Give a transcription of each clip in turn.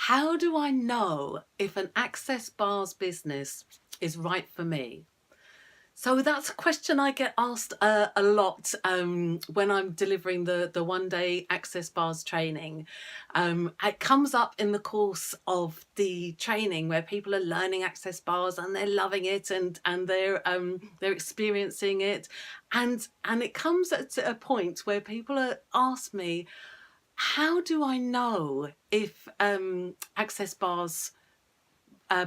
How do I know if an access bars business is right for me? So that's a question I get asked a lot when I'm delivering the one-day access bars training. It comes up in the course of the training where people are learning access bars and they're loving it and they're experiencing it, and it comes at a point where people ask me, how do I know if access bars,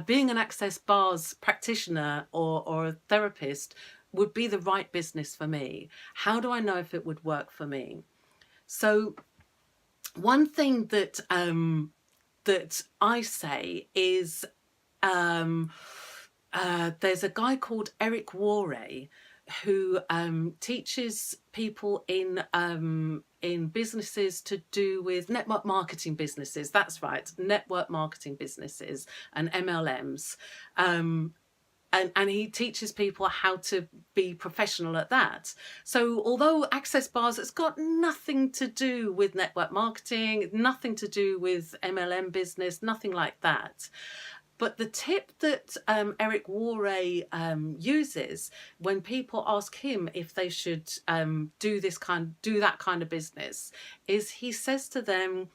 being an access bars practitioner or a therapist would be the right business for me? How do I know if it would work for me? So one thing that I say is, there's a guy called Worre who teaches people in businesses to do with network marketing businesses. That's right, network marketing businesses and MLMs. And he teaches people how to be professional at that. So although access bars, it's got nothing to do with network marketing, nothing to do with MLM business, nothing like that. But the tip that Eric Worre uses when people ask him if they should do that kind of business is he says to them,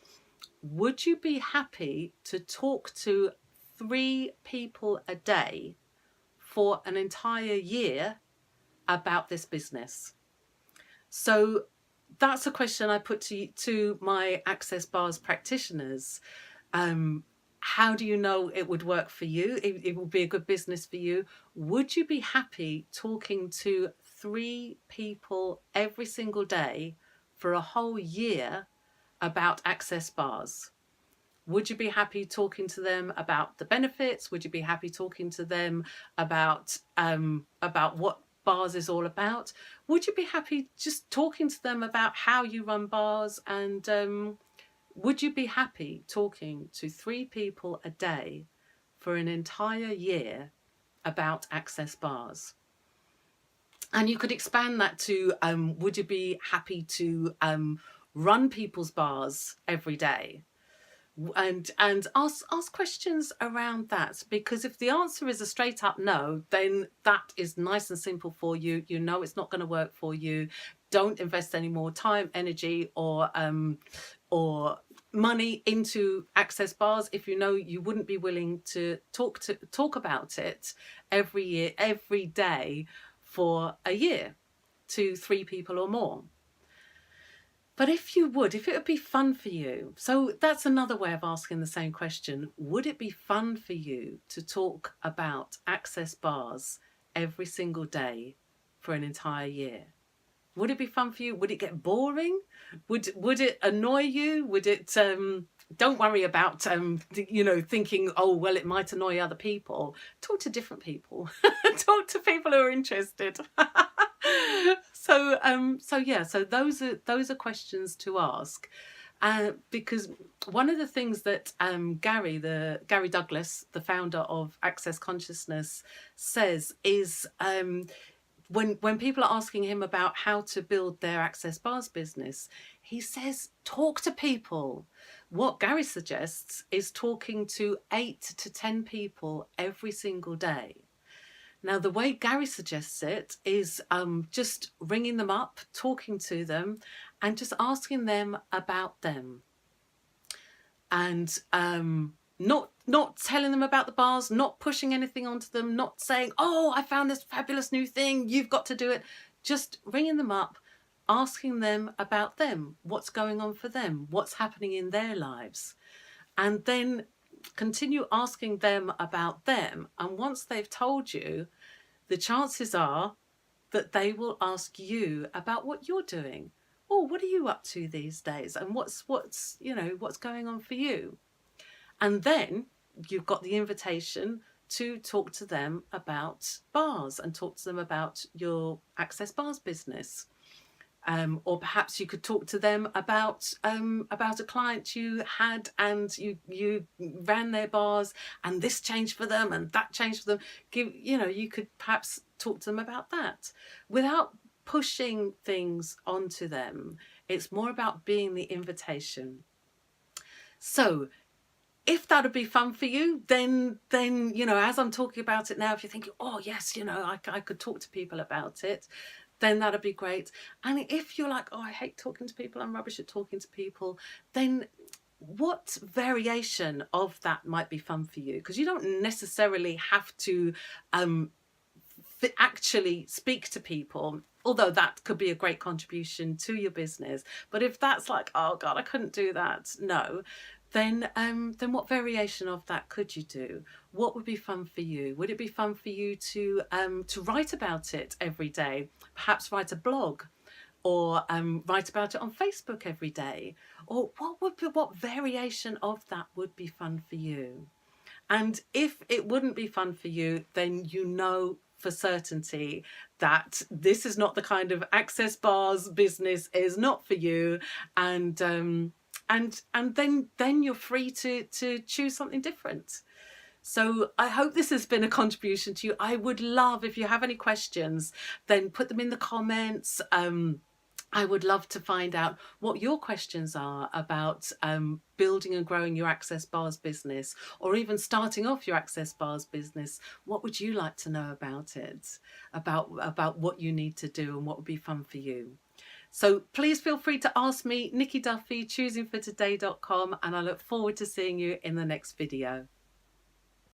would you be happy to talk to 3 people a day for an entire year about this business? So that's a question I put to my access bars practitioners. How do you know it would work for you? It will be a good business for you. Would you be happy talking to 3 people every single day for a whole year about access bars? Would you be happy talking to them about the benefits? Would you be happy talking to them about what bars is all about? Would you be happy just talking to them about how you run bars? And would you be happy talking to 3 people a day for an entire year about access bars? And you could expand that to, would you be happy to run people's bars every day? And ask questions around that, because if the answer is a straight up no, then that is nice and simple for you. You know it's not going to work for you. Don't invest any more time, energy, or money into access bars if you know you wouldn't be willing to talk about it every year, every day for a year to 3 people or more. But if it would be fun for you, so that's another way of asking the same question. Would it be fun for you to talk about access bars every single day for an entire year? Would it be fun for you? Would it get boring? Would it annoy you? Would it, don't worry about, thinking, oh, well, it might annoy other people. Talk to different people. Talk to people who are interested. So those are questions to ask, because one of the things that Gary Douglas, the founder of Access Consciousness, says is, when people are asking him about how to build their access bars business, he says, talk to people. What Gary suggests is talking to 8 to 10 people every single day. Now, the way Gary suggests it is just ringing them up, talking to them, and just asking them about them. And not telling them about the bars, not pushing anything onto them, not saying, oh, I found this fabulous new thing, you've got to do it. Just ringing them up, asking them about them, what's going on for them, what's happening in their lives. And then continue asking them about them. And once they've told you, the chances are that they will ask you about what you're doing. Oh, what are you up to these days? And what's going on for you? And then you've got the invitation to talk to them about bars and talk to them about your access bars business. Or perhaps you could talk to them about a client you had, and you ran their bars, and this changed for them and that changed for them. You could perhaps talk to them about that without pushing things onto them. It's more about being the invitation. So if that would be fun for you, then you know, as I'm talking about it now, if you're thinking, oh yes, you know, I could talk to people about it, then that'd be great. And if you're like, oh, I hate talking to people, I'm rubbish at talking to people, then what variation of that might be fun for you? Because you don't necessarily have to actually speak to people, although that could be a great contribution to your business. But if that's like, oh God, I couldn't do that, no, then what variation of that could you do? What would be fun for you? Would it be fun for you to write about it every day? Perhaps write a blog, or write about it on Facebook every day? Or what variation of that would be fun for you? And if it wouldn't be fun for you, then you know for certainty that this is not the kind of access bars business, is not for you, and then you're free to choose something different. So I hope this has been a contribution to you. I would love, if you have any questions, then put them in the comments. I would love to find out what your questions are about building and growing your access bars business, or even starting off your access bars business. What would you like to know about it, about what you need to do and what would be fun for you? So please feel free to ask me, Nikki Duffy, choosingfortoday.com, and I look forward to seeing you in the next video.